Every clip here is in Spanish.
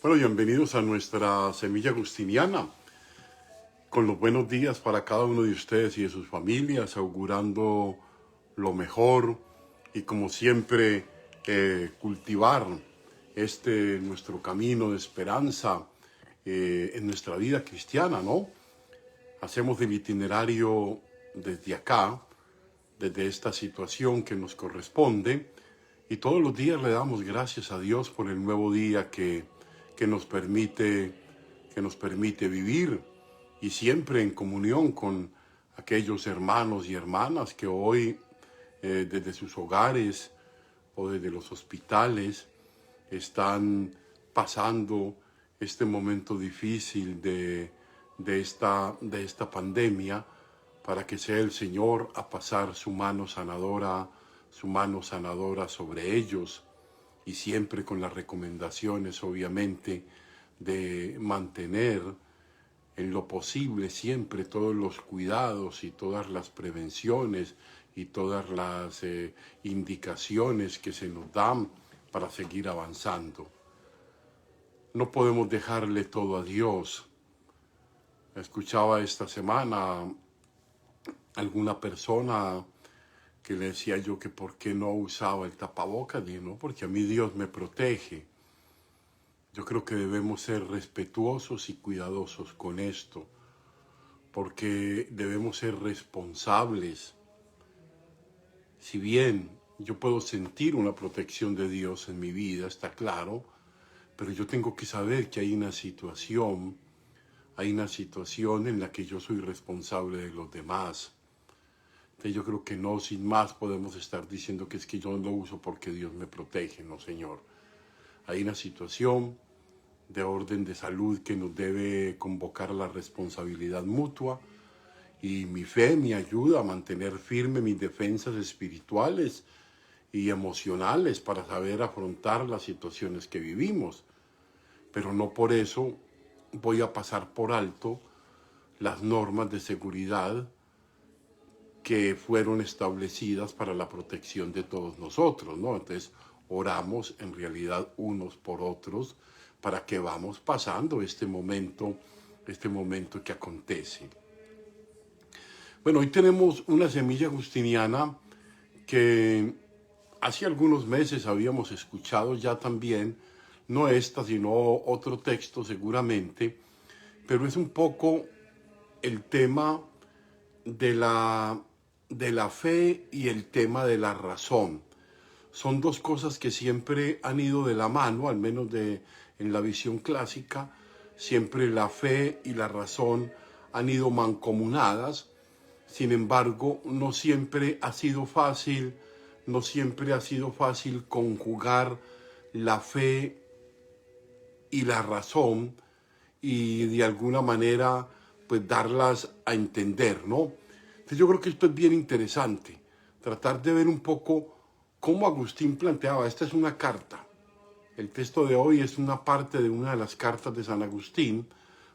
Bueno, bienvenidos a nuestra semilla agustiniana, con los buenos días para cada uno de ustedes y de sus familias, augurando lo mejor y como siempre cultivar nuestro camino de esperanza en nuestra vida cristiana, ¿no? Hacemos el itinerario desde acá, desde esta situación que nos corresponde, y todos los días le damos gracias a Dios por el nuevo día que nos permite vivir, y siempre en comunión con aquellos hermanos y hermanas que hoy desde sus hogares o desde los hospitales están pasando este momento difícil de esta pandemia, para que sea el Señor a pasar su mano sanadora sobre ellos, y siempre con las recomendaciones, obviamente, de mantener en lo posible siempre todos los cuidados y todas las prevenciones y todas las indicaciones que se nos dan para seguir avanzando. No podemos dejarle todo a Dios. Escuchaba esta semana alguna persona que le decía yo que por qué no usaba el tapabocas. Dije, no, porque a mí Dios me protege. Yo creo que debemos ser respetuosos y cuidadosos con esto, porque debemos ser responsables. Si bien yo puedo sentir una protección de Dios en mi vida, está claro, pero yo tengo que saber que hay una situación en la que yo soy responsable de los demás. Entonces yo creo que no, sin más, podemos estar diciendo que es que yo lo uso porque Dios me protege. No, Señor. Hay una situación de orden de salud que nos debe convocar a la responsabilidad mutua, y mi fe me ayuda a mantener firme mis defensas espirituales y emocionales para saber afrontar las situaciones que vivimos. Pero no por eso voy a pasar por alto las normas de seguridad que fueron establecidas para la protección de todos nosotros, ¿no? Entonces, oramos en realidad unos por otros para que vamos pasando este momento que acontece. Bueno, hoy tenemos una semilla agustiniana que hace algunos meses habíamos escuchado ya también, no esta, sino otro texto seguramente, pero es un poco el tema de la fe y el tema de la razón. Son dos cosas que siempre han ido de la mano, al menos en la visión clásica. Siempre la fe y la razón han ido mancomunadas. Sin embargo, no siempre ha sido fácil conjugar la fe y la razón, y de alguna manera pues darlas a entender, ¿no? Entonces yo creo que esto es bien interesante, tratar de ver un poco cómo Agustín planteaba. Esta es una carta. El texto de hoy es una parte de una de las cartas de San Agustín,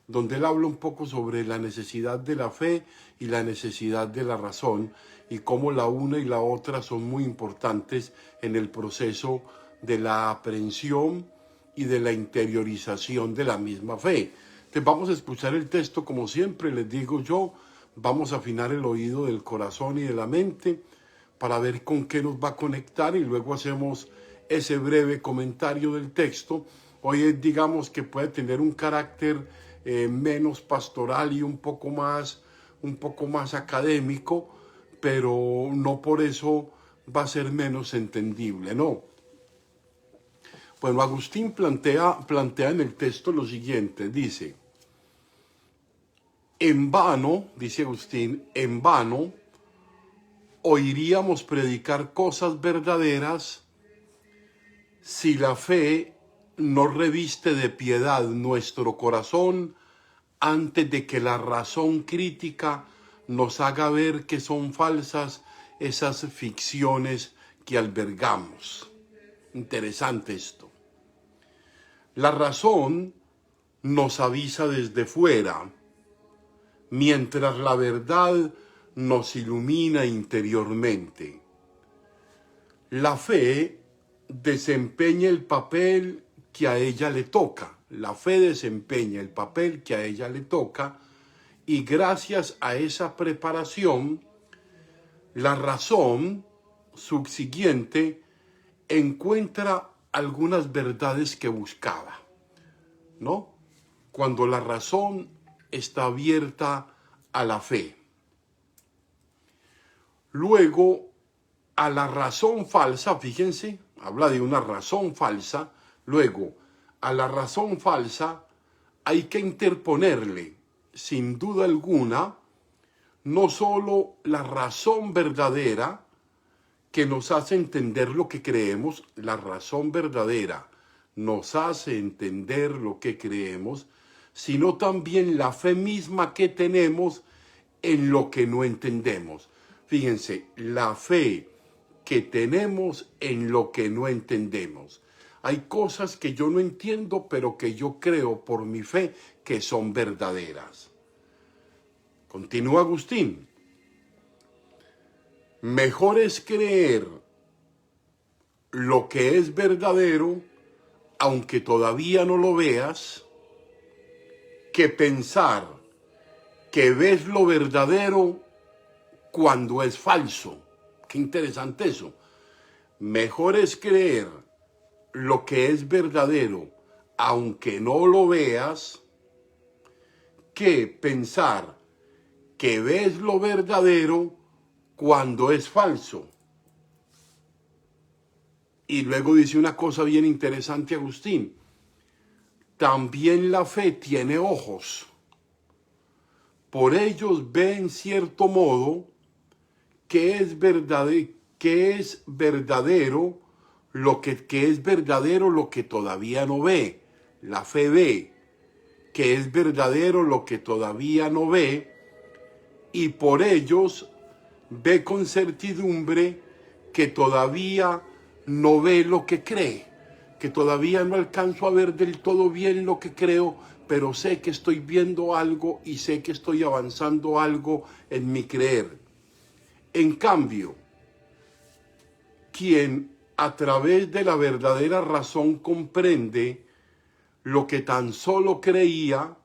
donde él habla un poco sobre la necesidad de la fe y la necesidad de la razón, y cómo la una y la otra son muy importantes en el proceso de la aprehensión y de la interiorización de la misma fe. Entonces vamos a escuchar el texto, como siempre les digo yo, vamos a afinar el oído del corazón y de la mente para ver con qué nos va a conectar, y luego hacemos ese breve comentario del texto. Hoy digamos que puede tener un carácter menos pastoral y un poco más académico, pero no por eso va a ser menos entendible, no. Bueno, Agustín plantea en el texto lo siguiente, dice: en vano, dice Agustín, en vano oiríamos predicar cosas verdaderas si la fe no reviste de piedad nuestro corazón antes de que la razón crítica nos haga ver que son falsas esas ficciones que albergamos. Interesante esto. La razón nos avisa desde fuera, mientras la verdad nos ilumina interiormente. La fe desempeña el papel que a ella le toca. La fe desempeña el papel que a ella le toca y gracias a esa preparación, la razón subsiguiente encuentra algunas verdades que buscaba, ¿no? Cuando la razón está abierta a la fe. Luego, a la razón falsa, fíjense, habla de una razón falsa, luego, a la razón falsa hay que interponerle, sin duda alguna, no solo la razón verdadera que nos hace entender lo que creemos, la razón verdadera nos hace entender lo que creemos, sino también la fe misma que tenemos en lo que no entendemos. Fíjense, la fe que tenemos en lo que no entendemos. Hay cosas que yo no entiendo, pero que yo creo por mi fe que son verdaderas. Continúa Agustín. Mejor es creer lo que es verdadero, aunque todavía no lo veas, que pensar que ves lo verdadero cuando es falso. Qué interesante eso. Mejor es creer lo que es verdadero, aunque no lo veas, que pensar que ves lo verdadero cuando es falso. Y luego dice una cosa bien interesante Agustín. También la fe tiene ojos. Por ellos ve en cierto modo que es verdadero lo que es verdadero lo que todavía no ve. La fe ve que es verdadero lo que todavía no ve y por ellos ve con certidumbre que todavía no ve lo que cree, que todavía no alcanzo a ver del todo bien lo que creo, pero sé que estoy viendo algo y sé que estoy avanzando algo en mi creer. En cambio, quien a través de la verdadera razón comprende lo que tan solo creía,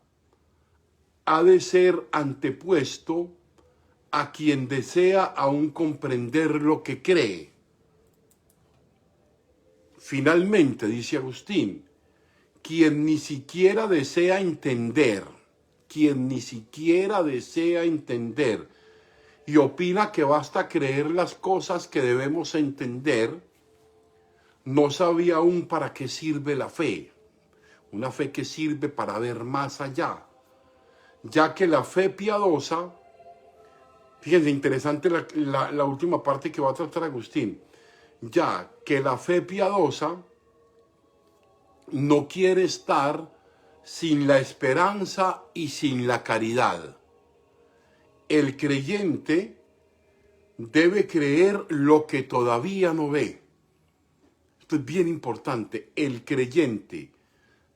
ha de ser antepuesto a quien desea aún comprender lo que cree. Finalmente, dice Agustín, quien ni siquiera desea entender y opina que basta creer las cosas que debemos entender, no sabe aún para qué sirve la fe. Una fe que sirve para ver más allá, ya que la fe piadosa, fíjense, interesante la última parte que va a tratar Agustín, ya que la fe piadosa no quiere estar sin la esperanza y sin la caridad. El creyente debe creer lo que todavía no ve. Esto es bien importante. El creyente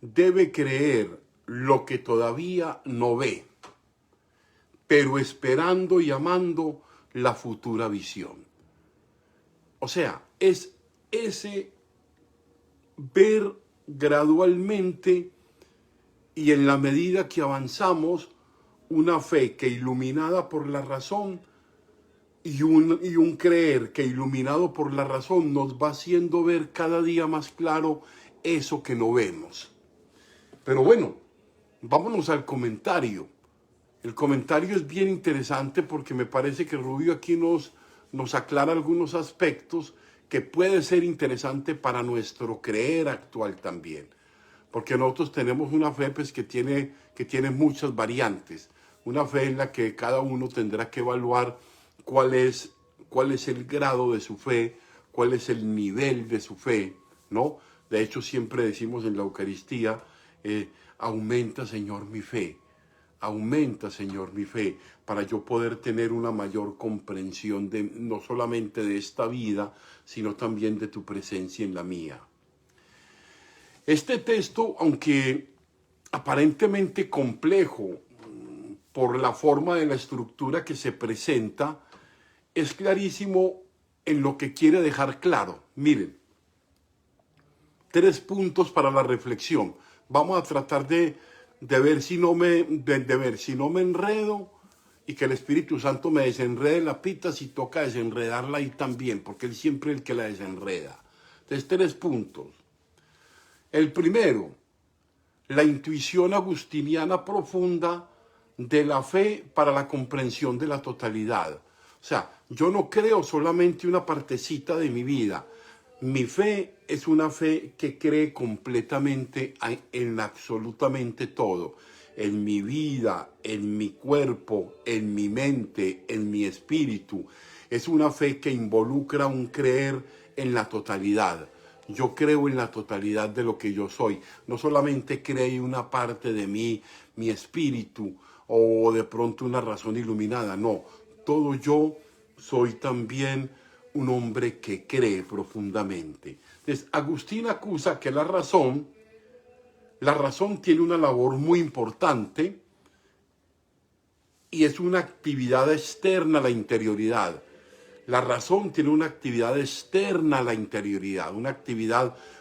debe creer lo que todavía no ve, pero esperando y amando la futura visión. O sea, es ese ver gradualmente y en la medida que avanzamos una fe que iluminada por la razón y un creer que iluminado por la razón nos va haciendo ver cada día más claro eso que no vemos. Pero bueno, vámonos al comentario. El comentario es bien interesante porque me parece que Rubio aquí nos aclara algunos aspectos que puede ser interesante para nuestro creer actual también. Porque nosotros tenemos una fe pues, que tiene muchas variantes. Una fe en la que cada uno tendrá que evaluar cuál es el grado de su fe, cuál es el nivel de su fe, ¿no? De hecho, siempre decimos en la Eucaristía, aumenta, Señor, mi fe. Aumenta, Señor, mi fe, para yo poder tener una mayor comprensión no solamente de esta vida, sino también de tu presencia en la mía. Este texto, aunque aparentemente complejo por la forma de la estructura que se presenta, es clarísimo en lo que quiere dejar claro. Miren, 3 puntos para la reflexión. Vamos a tratar de ver si no me enredo y que el Espíritu Santo me desenrede la pita si toca desenredarla ahí también, porque Él siempre es el que la desenreda. Entonces, 3 puntos. El primero, la intuición agustiniana profunda de la fe para la comprensión de la totalidad. O sea, yo no creo solamente una partecita de mi vida. Mi fe es una fe que cree completamente en absolutamente todo. En mi vida, en mi cuerpo, en mi mente, en mi espíritu. Es una fe que involucra un creer en la totalidad. Yo creo en la totalidad de lo que yo soy. No solamente creo una parte de mí, mi espíritu, o de pronto una razón iluminada. No, todo yo soy también un hombre que cree profundamente. Entonces, Agustín acusa que la razón tiene una labor muy importante y es una actividad externa a la interioridad. La razón tiene una actividad externa a la interioridad,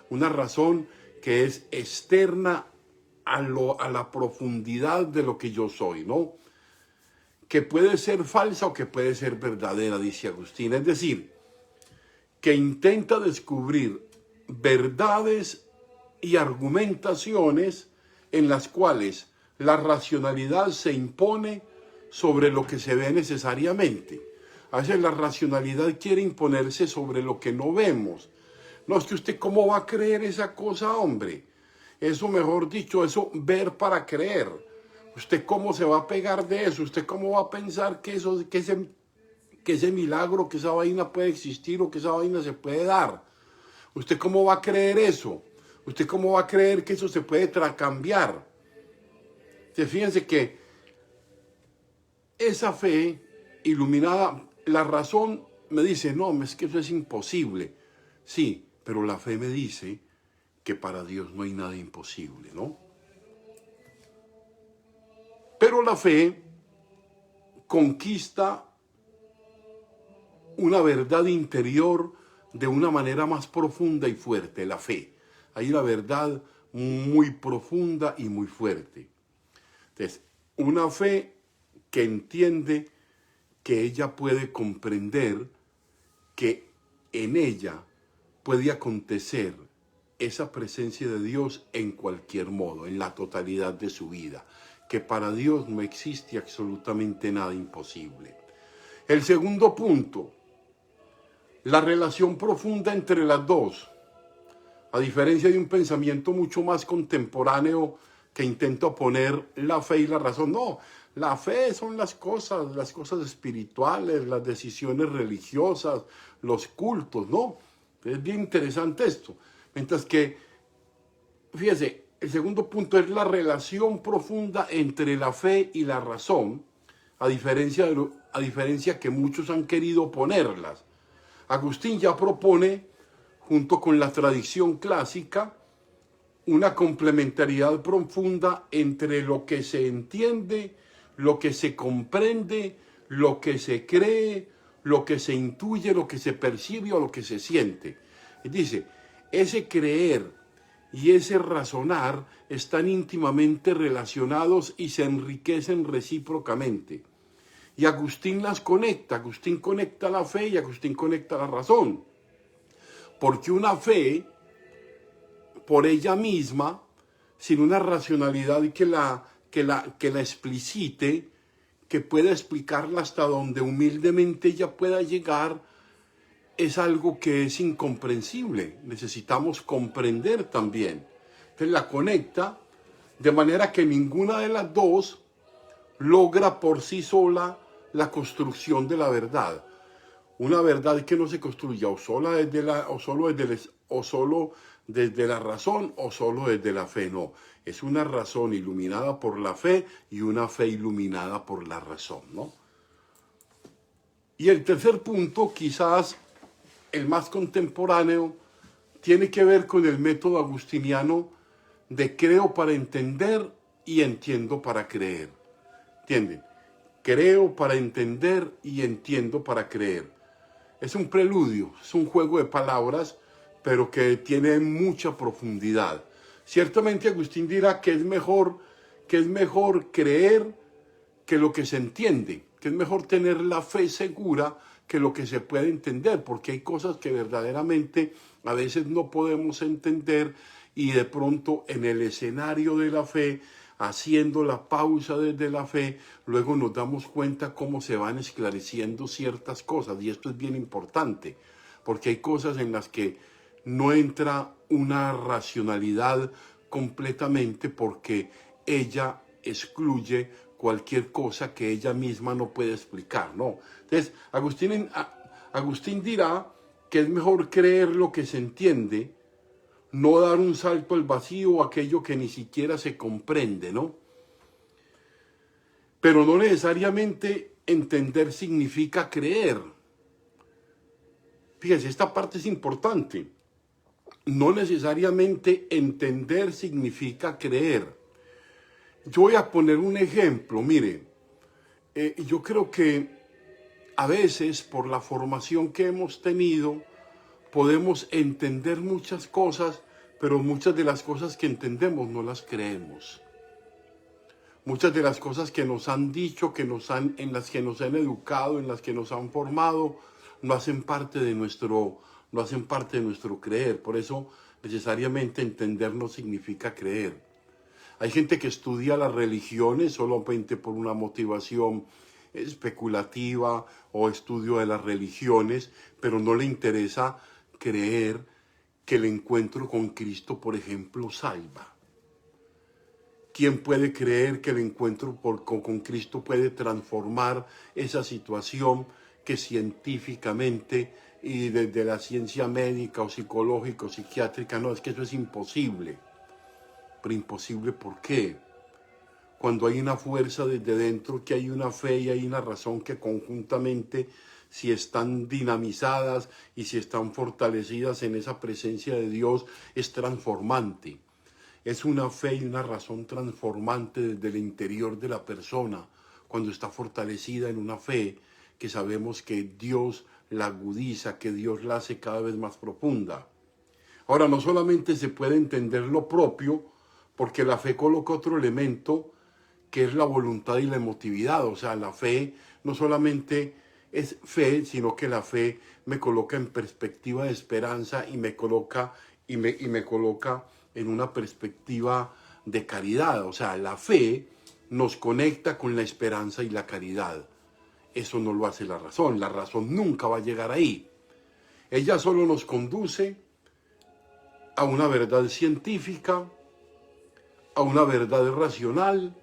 una razón que es externa a la profundidad de lo que yo soy, ¿no? Que puede ser falsa o que puede ser verdadera, dice Agustín. Es decir, que intenta descubrir verdades y argumentaciones en las cuales la racionalidad se impone sobre lo que se ve necesariamente. A veces la racionalidad quiere imponerse sobre lo que no vemos. No, es que usted cómo va a creer esa cosa, hombre. Eso, mejor dicho, eso ver para creer. ¿Usted cómo se va a pegar de eso? ¿Usted cómo va a pensar que ese milagro, que esa vaina puede existir o que esa vaina se puede dar? ¿Usted cómo va a creer eso? ¿Usted cómo va a creer que eso se puede cambiar? Fíjense que esa fe iluminada, la razón me dice, no, es que eso es imposible. Sí, pero la fe me dice que para Dios no hay nada imposible, ¿no? Pero la fe conquista una verdad interior de una manera más profunda y fuerte, la fe. Hay una verdad muy profunda y muy fuerte. Entonces, una fe que entiende que ella puede comprender que en ella puede acontecer esa presencia de Dios en cualquier modo, en la totalidad de su vida, que para Dios no existe absolutamente nada imposible. El segundo punto, la relación profunda entre las dos, a diferencia de un pensamiento mucho más contemporáneo que intenta poner la fe y la razón. No, la fe son las cosas espirituales, las decisiones religiosas, los cultos, ¿no? Es bien interesante esto. Mientras que, fíjese, el segundo punto es la relación profunda entre la fe y la razón, a diferencia que muchos han querido ponerlas. Agustín ya propone, junto con la tradición clásica, una complementariedad profunda entre lo que se entiende, lo que se comprende, lo que se cree, lo que se intuye, lo que se percibe o lo que se siente. Dice, ese creer y ese razonar están íntimamente relacionados y se enriquecen recíprocamente. Y Agustín las conecta, Agustín conecta la fe y Agustín conecta la razón. Porque una fe, por ella misma, sin una racionalidad que la explicite, que pueda explicarla hasta donde humildemente ella pueda llegar, es algo que es incomprensible. Necesitamos comprender también. Entonces la conecta de manera que ninguna de las dos logra por sí sola la construcción de la verdad. Una verdad que no se construya o solo desde la razón o solo desde la fe. No, es una razón iluminada por la fe y una fe iluminada por la razón, ¿no? Y el tercer punto, quizás el más contemporáneo, tiene que ver con el método agustiniano de creo para entender y entiendo para creer. ¿Entienden? Creo para entender y entiendo para creer. Es un preludio, es un juego de palabras, pero que tiene mucha profundidad. Ciertamente Agustín dirá que es mejor creer que lo que se entiende, que es mejor tener la fe segura que lo que se puede entender, porque hay cosas que verdaderamente a veces no podemos entender y de pronto en el escenario de la fe, haciendo la pausa desde la fe, luego nos damos cuenta cómo se van esclareciendo ciertas cosas y esto es bien importante, porque hay cosas en las que no entra una racionalidad completamente porque ella excluye cualquier cosa que ella misma no puede explicar, ¿no? Entonces, Agustín dirá que es mejor creer lo que se entiende, no dar un salto al vacío o aquello que ni siquiera se comprende, ¿no? Pero no necesariamente entender significa creer. Fíjense, esta parte es importante. No necesariamente entender significa creer. Yo voy a poner un ejemplo, mire, yo creo que a veces por la formación que hemos tenido podemos entender muchas cosas, pero muchas de las cosas que entendemos no las creemos. Muchas de las cosas que nos han dicho, en las que nos han educado, en las que nos han formado, no hacen parte de nuestro creer. Por eso necesariamente entender no significa creer. Hay gente que estudia las religiones solamente por una motivación especulativa o estudio de las religiones, pero no le interesa creer que el encuentro con Cristo, por ejemplo, salva. ¿Quién puede creer que el encuentro con Cristo puede transformar esa situación que científicamente y desde la ciencia médica o psicológica o psiquiátrica, no, es que eso es imposible? Pero imposible, ¿por qué? Cuando hay una fuerza desde dentro, que hay una fe y hay una razón que conjuntamente, si están dinamizadas y si están fortalecidas en esa presencia de Dios, es transformante. Es una fe y una razón transformante desde el interior de la persona, cuando está fortalecida en una fe que sabemos que Dios la agudiza, que Dios la hace cada vez más profunda. Ahora, no solamente se puede entender lo propio, porque la fe coloca otro elemento que es la voluntad y la emotividad. O sea, la fe no solamente es fe, sino que la fe me coloca en perspectiva de esperanza y me coloca en una perspectiva de caridad. O sea, la fe nos conecta con la esperanza y la caridad. Eso no lo hace la razón. La razón nunca va a llegar ahí. Ella solo nos conduce a una verdad científica, a una verdad racional,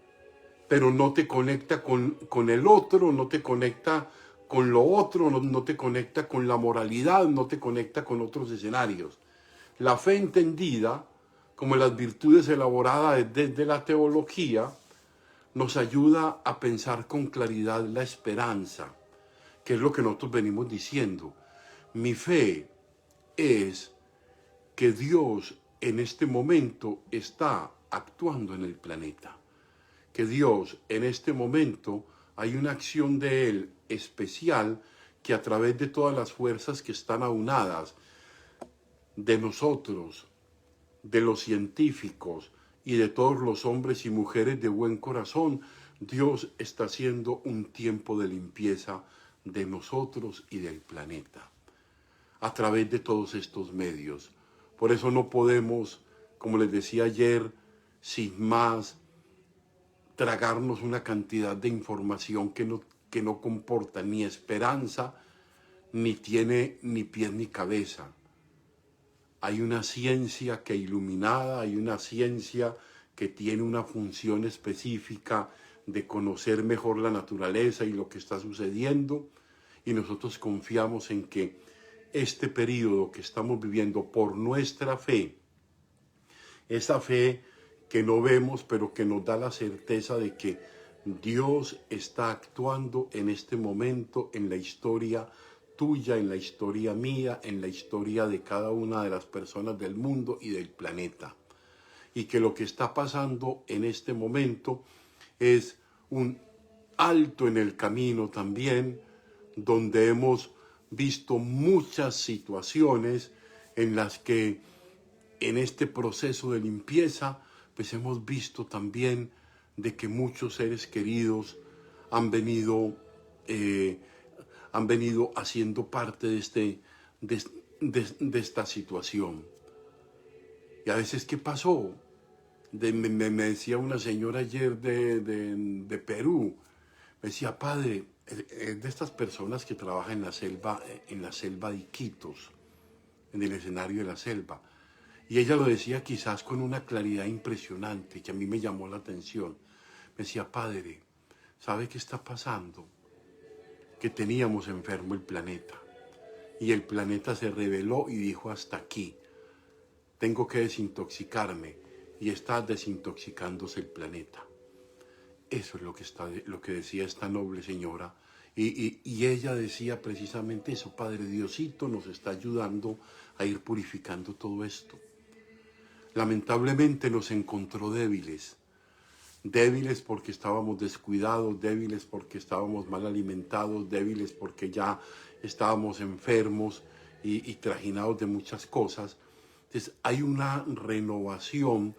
pero no te conecta con el otro, no te conecta con lo otro, no te conecta con la moralidad, no te conecta con otros escenarios. La fe entendida, como las virtudes elaboradas desde la teología, nos ayuda a pensar con claridad la esperanza, que es lo que nosotros venimos diciendo. Mi fe es que Dios en este momento está actuando en el planeta. Que Dios en este momento hay una acción de Él especial que a través de todas las fuerzas que están aunadas, de nosotros, de los científicos y de todos los hombres y mujeres de buen corazón, Dios está haciendo un tiempo de limpieza de nosotros y del planeta a través de todos estos medios. Por eso no podemos, como les decía ayer, sin más, tragarnos una cantidad de información que no comporta ni esperanza, ni tiene ni pies ni cabeza. Hay una ciencia que iluminada, hay una ciencia que tiene una función específica de conocer mejor la naturaleza y lo que está sucediendo, y nosotros confiamos en que este periodo que estamos viviendo por nuestra fe, esa fe que no vemos, pero que nos da la certeza de que Dios está actuando en este momento en la historia tuya, en la historia mía, en la historia de cada una de las personas del mundo y del planeta. Y que lo que está pasando en este momento es un alto en el camino también, donde hemos visto muchas situaciones en las que en este proceso de limpieza, pues hemos visto también de que muchos seres queridos han venido, eh, han venido haciendo parte de esta situación. Y a veces, ¿qué pasó? Me decía una señora ayer de Perú, me decía, padre, es de estas personas que trabajan en la selva de Iquitos, en el escenario de la selva. Y ella lo decía quizás con una claridad impresionante que a mí me llamó la atención. Me decía, padre, ¿sabe qué está pasando? Que teníamos enfermo el planeta. Y el planeta se rebeló y dijo, hasta aquí, tengo que desintoxicarme. Y está desintoxicándose el planeta. Eso es lo que decía esta noble señora. Y ella decía precisamente eso, Padre Diosito nos está ayudando a ir purificando todo esto. Lamentablemente nos encontró débiles porque estábamos descuidados, débiles porque estábamos mal alimentados, débiles porque ya estábamos enfermos y trajinados de muchas cosas. Entonces hay una renovación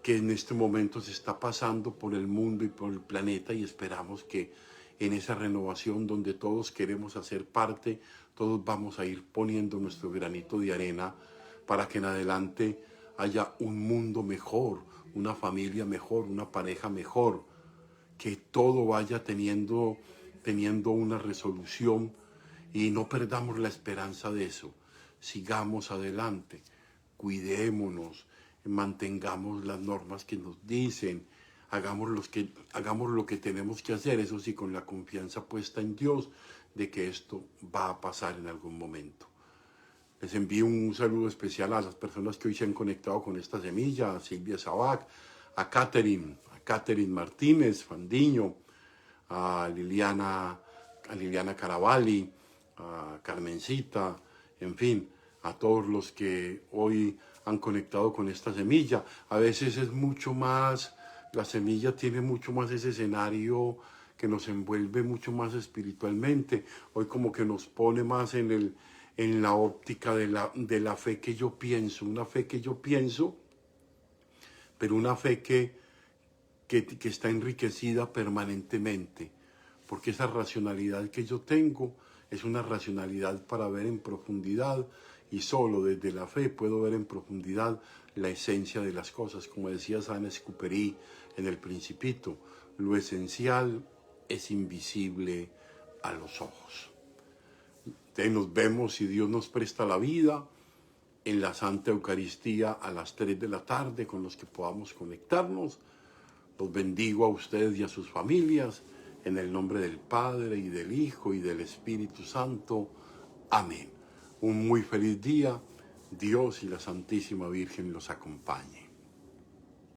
que en este momento se está pasando por el mundo y por el planeta, y esperamos que en esa renovación donde todos queremos hacer parte, todos vamos a ir poniendo nuestro granito de arena para que en adelante haya un mundo mejor, una familia mejor, una pareja mejor, que todo vaya teniendo una resolución, y no perdamos la esperanza de eso. Sigamos adelante, cuidémonos, mantengamos las normas que nos dicen, hagamos lo que tenemos que hacer, eso sí, con la confianza puesta en Dios de que esto va a pasar en algún momento. Les envío un saludo especial a las personas que hoy se han conectado con esta semilla, a Silvia Sabac, a Catherine Martínez, Fandiño, a Liliana Caravalli, a Carmencita, en fin, a todos los que hoy han conectado con esta semilla. A veces es mucho más, la semilla tiene mucho más ese escenario que nos envuelve mucho más espiritualmente. Hoy como que nos pone más en la óptica de la fe que yo pienso, una fe que yo pienso, pero una fe que está enriquecida permanentemente, porque esa racionalidad que yo tengo es una racionalidad para ver en profundidad, y solo desde la fe puedo ver en profundidad la esencia de las cosas. Como decía Saint-Exupéry en El Principito, lo esencial es invisible a los ojos. Entonces nos vemos, si Dios nos presta la vida, en la Santa Eucaristía a las 3 de la tarde, con los que podamos conectarnos. Los bendigo a ustedes y a sus familias, en el nombre del Padre, y del Hijo, y del Espíritu Santo. Amén. Un muy feliz día. Dios y la Santísima Virgen los acompañe.